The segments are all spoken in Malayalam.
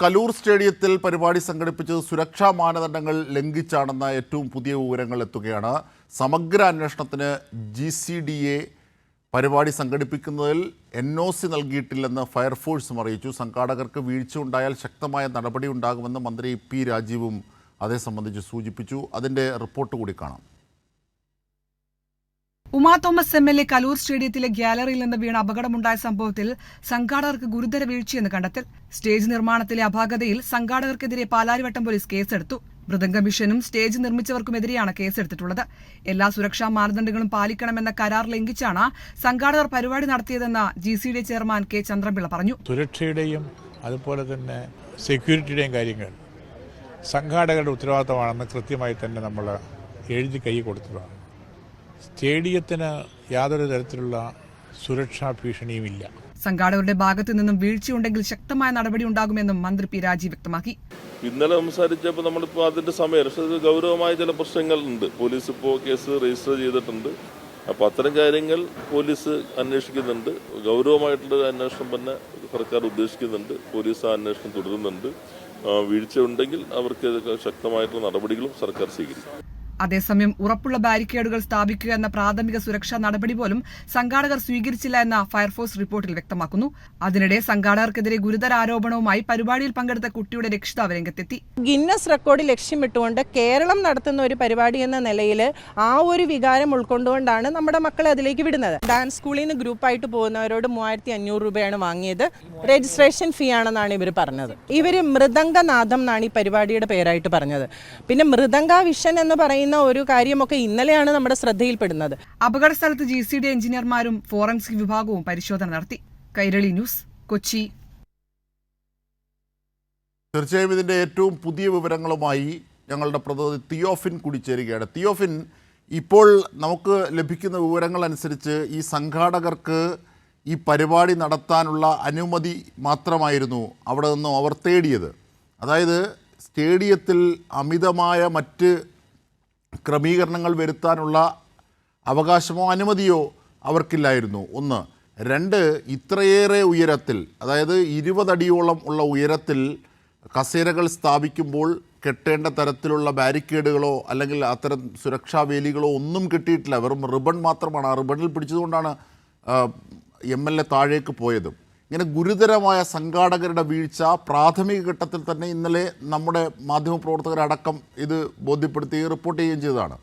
കലൂർ സ്റ്റേഡിയത്തിൽ പരിപാടി സംഘടിപ്പിച്ചത് സുരക്ഷാ മാനദണ്ഡങ്ങൾ ലംഘിച്ചാണെന്ന ഏറ്റവും പുതിയ വിവരങ്ങൾ എത്തുകയാണ്. സമഗ്ര അന്വേഷണത്തിന് GCDA പരിപാടി സംഘടിപ്പിക്കുന്നതിൽ NOC നൽകിയിട്ടില്ലെന്ന് ഫയർഫോഴ്സും അറിയിച്ചു. സംഘാടകർക്ക് വീഴ്ച ഉണ്ടായാൽ ശക്തമായ നടപടി ഉണ്ടാകുമെന്ന് മന്ത്രി P. രാജീവും അതേ സംബന്ധിച്ച് സൂചിപ്പിച്ചു. അതിൻ്റെ റിപ്പോർട്ട് കൂടി കാണാം. ഉമാ തോമസ് MLA കലൂർ സ്റ്റേഡിയത്തിലെ ഗ്യാലറിയിൽ നിന്ന് വീണ അപകടമുണ്ടായ സംഭവത്തിൽ സംഘാടകർക്ക് ഗുരുതര വീഴ്ചയെന്ന് കണ്ടെത്തൽ. സ്റ്റേജ് നിർമ്മാണത്തിലെ അപാകതയിൽ സംഘാടകർക്കെതിരെ പാലാരിവട്ടം പോലീസ് കേസെടുത്തു. മൃദംഗ മിഷനും സ്റ്റേജ് നിർമ്മിച്ചവർക്കുമെതിരെയാണ് കേസെടുത്തിട്ടുള്ളത്. എല്ലാ സുരക്ഷാ മാനദണ്ഡങ്ങളും പാലിക്കണമെന്ന കരാർ ലംഘിച്ചാണ് സംഘാടകർ പരിപാടി നടത്തിയതെന്ന് GCDA ചെയർമാൻ K. ചന്ദ്രപിള്ള പറഞ്ഞു. സുരക്ഷയുടെയും അതുപോലെ തന്നെ സെക്യൂരിറ്റിയുടെയും കാര്യങ്ങൾ സംഘാടകരുടെ ഉത്തരവാദിത്തമാണെന്ന് കൃത്യമായി തന്നെ നമ്മൾ എഴുതി കൈ കൊടുത്തതാണ്. സ്റ്റേഡിയത്തിന് യാതൊരു തരത്തിലുള്ള സുരക്ഷാ ഭീഷണിയുമില്ല. സംഘാടകരുടെ ഭാഗത്തു നിന്നും വീഴ്ചയുണ്ടെങ്കിൽ ശക്തമായ നടപടി ഉണ്ടാകുമെന്നും മന്ത്രി P. രാജീവ് വ്യക്തമാക്കി. ഇന്നലെ സംസാരിച്ചപ്പോൾ നമ്മളിപ്പോൾ അതിൻ്റെ സമയം ഗൗരവമായ ചില പ്രശ്നങ്ങളുണ്ട്. പോലീസ് ഇപ്പോൾ കേസ് രജിസ്റ്റർ ചെയ്തിട്ടുണ്ട്. അപ്പോൾ അത്തരം കാര്യങ്ങൾ പോലീസ് അന്വേഷിക്കുന്നുണ്ട്. ഗൗരവമായിട്ടുള്ള അന്വേഷണം തന്നെ സർക്കാർ ഉദ്ദേശിക്കുന്നുണ്ട്. പോലീസ് ആ അന്വേഷണം തുടരുന്നുണ്ട്. വീഴ്ച ഉണ്ടെങ്കിൽ അവർക്ക് ശക്തമായിട്ടുള്ള നടപടികളും സർക്കാർ സ്വീകരിക്കും. അതേസമയം ഉറപ്പുള്ള ബാരിക്കേഡുകൾ സ്ഥാപിക്കുക എന്ന പ്രാഥമിക സുരക്ഷാ നടപടി പോലും സംഘാടകർ സ്വീകരിച്ചില്ല എന്ന ഫയർഫോഴ്സ് റിപ്പോർട്ടിൽ വ്യക്തമാക്കുന്നു. അതിനിടെ സംഘാടകർക്കെതിരെ ഗുരുതര ആരോപണവുമായി പരിപാടിയിൽ പങ്കെടുത്ത കുട്ടിയുടെ രക്ഷിതാവ് രംഗത്തെത്തി. ഗിന്നസ് റെക്കോർഡ് ലക്ഷ്യമിട്ടുകൊണ്ട് കേരളം നടത്തുന്ന ഒരു പരിപാടി എന്ന നിലയിൽ ആ ഒരു വികാരം ഉൾക്കൊണ്ടുകൊണ്ടാണ് നമ്മുടെ മക്കളെ അതിലേക്ക് വിടുന്നത്. ഡാൻസ് സ്കൂളിൽ നിന്ന് ഗ്രൂപ്പായിട്ട് പോകുന്നവരോട് 3500 രൂപയാണ് വാങ്ങിയത്. രജിസ്ട്രേഷൻ ഫീ ആണെന്നാണ് ഇവർ പറഞ്ഞത്. ഇവർ മൃദംഗനാഥം എന്നാണ് ഈ പരിപാടിയുടെ പേരായിട്ട് പറഞ്ഞത്. പിന്നെ മൃദംഗ വിഷൻ എന്ന് പറയുന്ന ഒരു കാര്യമൊക്കെ ഇന്നലെയാണ് നമ്മുടെ ശ്രദ്ധയിൽപ്പെടുന്നത്. അപകട സ്ഥലത്ത് GCDA എഞ്ചിനീയർമാരും ഫോറൻസിക് വിഭാഗവും പരിശോധന നടത്തി. കൈരളി ന്യൂസ്, കൊച്ചി. തീർച്ചയായും ഇതിൻ്റെ ഏറ്റവും പുതിയ വിവരങ്ങളുമായി ഞങ്ങളുടെ പ്രതിനിധി തിയോഫിൻ കൂടി ചേരുകയാണ്. തിയോഫിൻ, ഇപ്പോൾ നമുക്ക് ലഭിക്കുന്ന വിവരങ്ങൾ അനുസരിച്ച് ഈ സംഘാടകർക്ക് ഈ പരിപാടി നടത്താനുള്ള അനുമതി മാത്രമായിരുന്നു അവിടെ നിന്നും അവർ തേടിയത്. അതായത് സ്റ്റേഡിയത്തിൽ അമിതമായ മറ്റ് ക്രമീകരണങ്ങൾ വരുത്താനുള്ള അവകാശമോ അനുമതിയോ അവർക്കില്ലായിരുന്നു. ഒന്ന്. രണ്ട്, ഇത്രയേറെ ഉയരത്തിൽ, അതായത് 20 അടിയോളം ഉള്ള ഉയരത്തിൽ കസേരകൾ സ്ഥാപിക്കുമ്പോൾ കെട്ടേണ്ട തരത്തിലുള്ള ബാരിക്കേഡുകളോ അല്ലെങ്കിൽ അത്തരം സുരക്ഷാ വേലികളോ ഒന്നും കിട്ടിയിട്ടില്ല. വെറും റിബൺ മാത്രമാണ്. ആ റിബണിൽ പിടിച്ചതുകൊണ്ടാണ് MLA താഴേക്ക് പോയത്. ഇങ്ങനെ ഗുരുതരമായ സംഘാടകരുടെ വീഴ്ച പ്രാഥമിക ഘട്ടത്തിൽ തന്നെ ഇന്നലെ നമ്മുടെ മാധ്യമപ്രവർത്തകരടക്കം ഇത് ബോധ്യപ്പെടുത്തുകയും റിപ്പോർട്ട് ചെയ്യുകയും ചെയ്തതാണ്.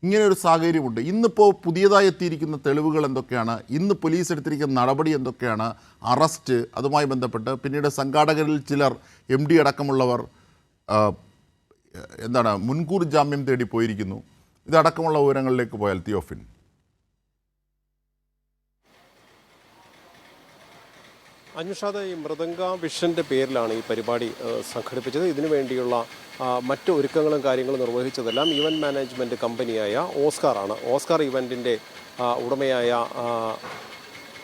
ഇങ്ങനെയൊരു സാഹചര്യമുണ്ട്. ഇന്നിപ്പോൾ പുതിയതായി എത്തിയിരിക്കുന്ന തെളിവുകൾ എന്തൊക്കെയാണ്? ഇന്ന് പോലീസ് എടുത്തിരിക്കുന്ന നടപടി എന്തൊക്കെയാണ്? അറസ്റ്റ്, അതുമായി ബന്ധപ്പെട്ട് പിന്നീട് സംഘാടകരിൽ ചിലർ MD അടക്കമുള്ളവർ മുൻകൂർ ജാമ്യം തേടി പോയിരിക്കുന്നു. ഇതടക്കമുള്ള വിവരങ്ങളിലേക്ക് പോയാൽ തിയോഫിൻ. അന്വേഷാദ, ഈ മൃദംഗ വിഷൻ്റെ പേരിലാണ് ഈ പരിപാടി സംഘടിപ്പിച്ചത്. ഇതിനു വേണ്ടിയുള്ള മറ്റ് ഒരുക്കങ്ങളും കാര്യങ്ങളും നിർവഹിച്ചതെല്ലാം ഇവൻറ്റ് മാനേജ്മെൻറ്റ് കമ്പനിയായ ഓസ്കാറാണ്. ഓസ്കാർ ഇവൻറ്റിൻ്റെ ഉടമയായ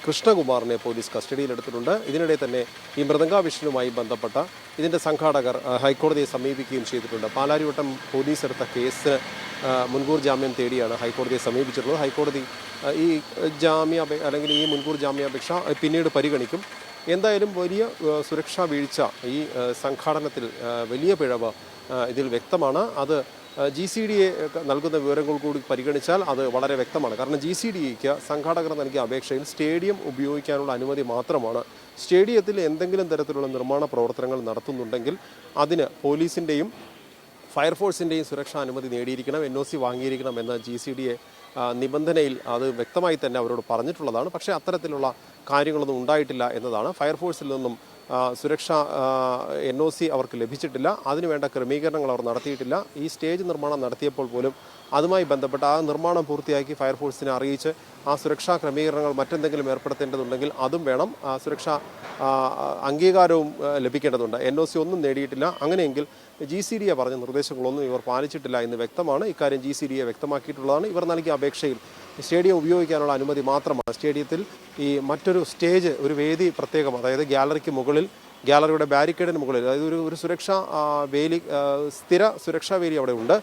കൃഷ്ണകുമാറിനെ പോലീസ് കസ്റ്റഡിയിലെടുത്തിട്ടുണ്ട്. ഇതിനിടെ തന്നെ ഈ മൃദംഗ വിഷനുമായി ബന്ധപ്പെട്ട ഇതിൻ്റെ സംഘാടകർ ഹൈക്കോടതിയെ സമീപിക്കുകയും ചെയ്തിട്ടുണ്ട്. പാലാരിവട്ടം പോലീസ് എടുത്ത കേസിന് മുൻകൂർ ജാമ്യം തേടിയാണ് ഹൈക്കോടതിയെ സമീപിച്ചിട്ടുള്ളത്. ഹൈക്കോടതി ഈ അല്ലെങ്കിൽ ഈ മുൻകൂർ ജാമ്യാപേക്ഷ പിന്നീട് പരിഗണിക്കും. എന്തായാലും വലിയ സുരക്ഷാ വീഴ്ച, ഈ സംഘാടനത്തിൽ വലിയ പിഴവ് ഇതിൽ വ്യക്തമാണ്. അത് GCDA നൽകുന്ന വിവരങ്ങൾ കൂടി പരിഗണിച്ചാൽ അത് വളരെ വ്യക്തമാണ്. കാരണം GCDAക്ക് സംഘാടകർ നൽകിയ അപേക്ഷയിൽ സ്റ്റേഡിയം ഉപയോഗിക്കാനുള്ള അനുമതി മാത്രമാണ്. സ്റ്റേഡിയത്തിൽ എന്തെങ്കിലും തരത്തിലുള്ള നിർമ്മാണ പ്രവർത്തനങ്ങൾ നടത്തുന്നുണ്ടെങ്കിൽ അതിന് പോലീസിൻ്റെയും ഫയർഫോഴ്സിൻ്റെയും സുരക്ഷാ അനുമതി നേടിയിരിക്കണം, NOC വാങ്ങിയിരിക്കണം എന്ന GCDA നിബന്ധനയിൽ അത് വ്യക്തമായി തന്നെ അവരോട് പറഞ്ഞിട്ടുള്ളതാണ്. പക്ഷേ അത്തരത്തിലുള്ള കാര്യങ്ങളൊന്നും ഉണ്ടായിട്ടില്ല എന്നതാണ്. ഫയർഫോഴ്സിൽ നിന്നും സുരക്ഷാ NOC അവർക്ക് ലഭിച്ചിട്ടില്ല. അതിനുവേണ്ട ക്രമീകരണങ്ങൾ അവർ നടത്തിയിട്ടില്ല. ഈ സ്റ്റേജ് നിർമ്മാണം നടത്തിയപ്പോൾ പോലും അതുമായി ബന്ധപ്പെട്ട ആ നിർമ്മാണം പൂർത്തിയാക്കി ഫയർഫോഴ്സിനെ അറിയിച്ച് ആ സുരക്ഷാ ക്രമീകരണങ്ങൾ മറ്റെന്തെങ്കിലും ഏർപ്പെടുത്തേണ്ടതുണ്ടെങ്കിൽ അതും വേണം. സുരക്ഷാ അംഗീകാരവും ലഭിക്കേണ്ടതുണ്ട്. NOC ഒന്നും നേടിയിട്ടില്ല. അങ്ങനെയെങ്കിൽ GCDA പറഞ്ഞ നിർദ്ദേശങ്ങളൊന്നും ഇവർ പാലിച്ചിട്ടില്ല എന്ന് വ്യക്തമാണ്. ഇക്കാര്യം GCDA വ്യക്തമാക്കിയിട്ടുള്ളതാണ്. ഇവർ നൽകിയ അപേക്ഷയിൽ സ്റ്റേഡിയം ഉപയോഗിക്കാനുള്ള അനുമതി മാത്രമാണ്. സ്റ്റേഡിയത്തിൽ ഈ മറ്റൊരു സ്റ്റേജ്, ഒരു വേദി പ്രത്യേകം, അതായത് ഗ്യാലറിക്ക് മുകളിൽ, ഗ്യാലറിയുടെ ബാരിക്കേഡിന് മുകളിൽ, അതായത് ഒരു സുരക്ഷാ വേലി, സ്ഥിര സുരക്ഷാ വേലി അവിടെ ഉണ്ട്.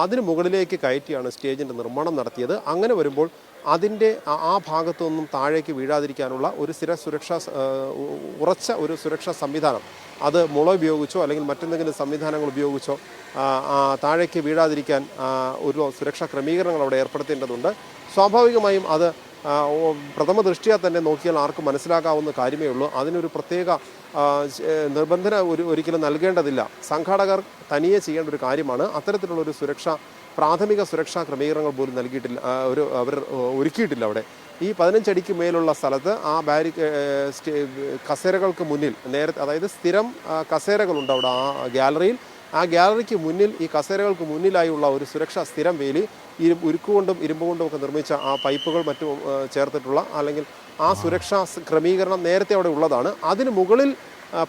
അതിന് മുകളിലേക്ക് കയറ്റിയാണ് സ്റ്റേജിൻ്റെ നിർമ്മാണം നടത്തിയത്. അങ്ങനെ വരുമ്പോൾ അതിൻ്റെ ആ ഭാഗത്തൊന്നും താഴേക്ക് വീഴാതിരിക്കാനുള്ള ഒരു ഉറച്ച ഒരു സുരക്ഷാ സംവിധാനം അത് മുള ഉപയോഗിച്ചോ അല്ലെങ്കിൽ മറ്റെന്തെങ്കിലും സംവിധാനങ്ങൾ ഉപയോഗിച്ചോ താഴേക്ക് വീഴാതിരിക്കാൻ ഒരു സുരക്ഷാ ക്രമീകരണങ്ങൾ അവിടെ ഏർപ്പെടുത്തേണ്ടതുണ്ട്. സ്വാഭാവികമായും അത് പ്രഥമ ദൃഷ്ട്യാ തന്നെ നോക്കിയാൽ ആർക്കും മനസ്സിലാക്കാവുന്ന കാര്യമേ ഉള്ളൂ. അതിനൊരു പ്രത്യേക നിബന്ധന ഒരിക്കലും നൽകേണ്ടതില്ല. സംഘാടകർ തനിയെ ചെയ്യേണ്ട ഒരു കാര്യമാണ്. അത്തരത്തിലുള്ളൊരു പ്രാഥമിക സുരക്ഷാ ക്രമീകരണങ്ങൾ പോലും നൽകിയിട്ടില്ല, അവർ ഒരുക്കിയിട്ടില്ല അവിടെ. ഈ 15 അടിക്ക് മേലുള്ള സ്ഥലത്ത് ആ കസേരകൾക്ക് മുന്നിൽ നേരത്തെ, അതായത് സ്ഥിരം കസേരകളുണ്ട് അവിടെ ആ ഗാലറിയിൽ. ആ ഗാലറിക്ക് മുന്നിൽ ഈ കസേരകൾക്ക് മുന്നിലായുള്ള ഒരു സുരക്ഷാ സ്ഥിരം വേലി ഉരുക്കുകൊണ്ടും ഇരുമ്പ് കൊണ്ടും ഒക്കെ നിർമ്മിച്ച ആ പൈപ്പുകൾ മറ്റും ചേർത്തിട്ടുള്ള അല്ലെങ്കിൽ ആ സുരക്ഷാ ക്രമീകരണം നേരത്തെ അവിടെ ഉള്ളതാണ്. അതിന് മുകളിൽ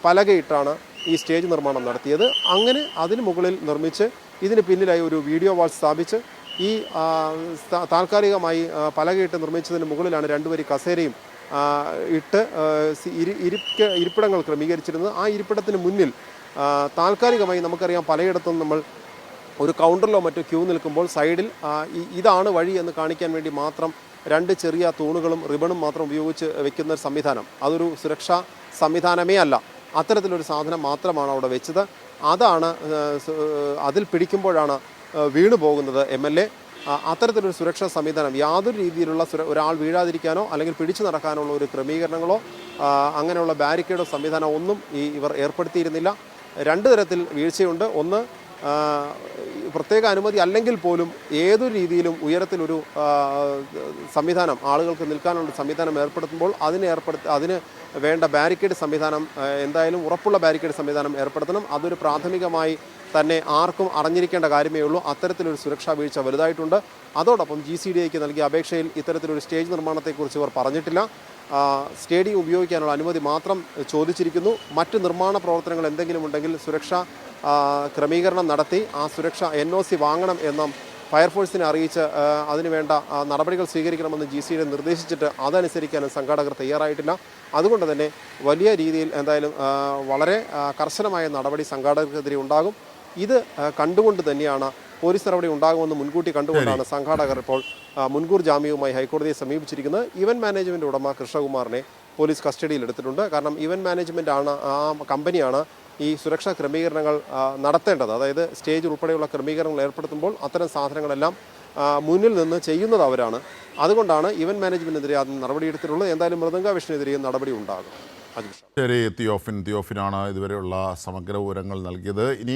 പലകയിട്ടാണ് ഈ സ്റ്റേജ് നിർമ്മാണം നടത്തിയത്. അങ്ങനെ അതിന് മുകളിൽ നിർമ്മിച്ച് ഇതിന് പിന്നിലായി ഒരു വീഡിയോ വാൾ സ്ഥാപിച്ച് ഈ താൽക്കാലികമായി പലകയിട്ട് നിർമ്മിച്ചതിന് മുകളിലാണ് 2 വരി കസേരയും ഇട്ട് ഇരിപ്പിടങ്ങൾ ക്രമീകരിച്ചിരുന്നത്. ആ ഇരിപ്പിടത്തിന് മുന്നിൽ താൽക്കാലികമായി നമുക്കറിയാം പലയിടത്തും നമ്മൾ ഒരു കൗണ്ടറിലോ മറ്റോ ക്യൂ നിൽക്കുമ്പോൾ സൈഡിൽ ഇതാണ് വഴി എന്ന് കാണിക്കാൻ വേണ്ടി മാത്രം 2 ചെറിയ തൂണുകളും റിബണും മാത്രം ഉപയോഗിച്ച് വെക്കുന്ന ഒരു സംവിധാനം, അതൊരു സുരക്ഷാ സംവിധാനമേ അല്ല. അത്തരത്തിലൊരു സാധനം മാത്രമാണ് അവിടെ വെച്ചത്. അതാണ് അതിൽ പിടിക്കുമ്പോഴാണ് വീണു പോകുന്നത് MLA. അത്തരത്തിലൊരു സുരക്ഷാ സംവിധാനം യാതൊരു രീതിയിലുള്ള ഒരാൾ വീഴാതിരിക്കാനോ അല്ലെങ്കിൽ പിടിച്ചു നടക്കാനോ ഉള്ള ഒരു ക്രമീകരണങ്ങളോ അങ്ങനെയുള്ള ബാരിക്കേഡോ സംവിധാനം ഒന്നും ഇവർ ഏർപ്പെടുത്തിയിരുന്നില്ല. 2 തരത്തിൽ വീഴ്ചയുണ്ട്. ഒന്ന്, പ്രത്യേക അനുമതി അല്ലെങ്കിൽ പോലും ഏതൊരു രീതിയിലും ഉയരത്തിലൊരു സംവിധാനം, ആളുകൾക്ക് നിൽക്കാനുള്ള സംവിധാനം ഏർപ്പെടുത്തുമ്പോൾ അതിന് വേണ്ട ബാരിക്കേഡ് സംവിധാനം, എന്തായാലും ഉറപ്പുള്ള ബാരിക്കേഡ് സംവിധാനം ഏർപ്പെടുത്തണം. അതൊരു പ്രാഥമികമായി തന്നെ ആർക്കും അറിഞ്ഞിരിക്കേണ്ട കാര്യമേ ഉള്ളൂ. അത്തരത്തിലൊരു സുരക്ഷാ വീഴ്ച വലുതായിട്ടുണ്ട്. അതോടൊപ്പം GCDAക്ക് നൽകിയ അപേക്ഷയിൽ ഇത്തരത്തിലൊരു സ്റ്റേജ് നിർമ്മാണത്തെക്കുറിച്ച് ഇവർ പറഞ്ഞിട്ടില്ല. സ്റ്റേഡിയം ഉപയോഗിക്കാനുള്ള അനുമതി മാത്രം ചോദിച്ചിരിക്കുന്നു. മറ്റ് നിർമ്മാണ പ്രവർത്തനങ്ങൾ എന്തെങ്കിലും ഉണ്ടെങ്കിൽ സുരക്ഷാ ക്രമീകരണം നടത്തി ആ സുരക്ഷ NOC വാങ്ങണം എന്ന ഫയർഫോഴ്സിനെ അറിയിച്ച് അതിനുവേണ്ട നടപടികൾ സ്വീകരിക്കണമെന്ന് GCDA നിർദ്ദേശിച്ചിട്ട് അതനുസരിക്കാനും സംഘാടകർ തയ്യാറായിട്ടില്ല. അതുകൊണ്ട് തന്നെ വലിയ രീതിയിൽ എന്തായാലും വളരെ കർശനമായ നടപടി സംഘാടകർക്കെതിരെ ഉണ്ടാകും. ഇത് കണ്ടുകൊണ്ട് തന്നെയാണ് പോലീസ് നടപടി ഉണ്ടാകുമെന്ന് മുൻകൂട്ടി കണ്ടുകൊണ്ടാണ് സംഘാടകർ ഇപ്പോൾ മുൻകൂർ ജാമ്യവുമായി ഹൈക്കോടതിയെ സമീപിച്ചിരിക്കുന്നത്. ഇവന്റ് മാനേജ്മെന്റ് ഉടമ കൃഷ്ണകുമാറിനെ പോലീസ് കസ്റ്റഡിയിൽ എടുത്തിട്ടുണ്ട്. കാരണം ഇവന്റ് മാനേജ്മെന്റ് ആണ്, ആ കമ്പനിയാണ് ഈ സുരക്ഷാ ക്രമീകരണങ്ങൾ നടത്തേണ്ടത്. അതായത് സ്റ്റേജ് ഉൾപ്പെടെയുള്ള ക്രമീകരണങ്ങൾ ഏർപ്പെടുത്തുമ്പോൾ അത്തരം സാധനങ്ങളെല്ലാം മുന്നിൽ നിന്ന് ചെയ്യുന്നത് അവരാണ്. അതുകൊണ്ടാണ് ഇവന്റ് മാനേജ്മെന്റിനെതിരെ ആദ്യം നടപടിയെടുത്തിട്ടുള്ളത്. എന്തായാലും മൃദംഗ വിഷ്ണുവിനെതിരെയും നടപടി ഉണ്ടാകും. ശരി, തിയോഫിനാണ് ഇതുവരെയുള്ള സമഗ്ര വിവരങ്ങൾ നൽകിയത്. ഇനി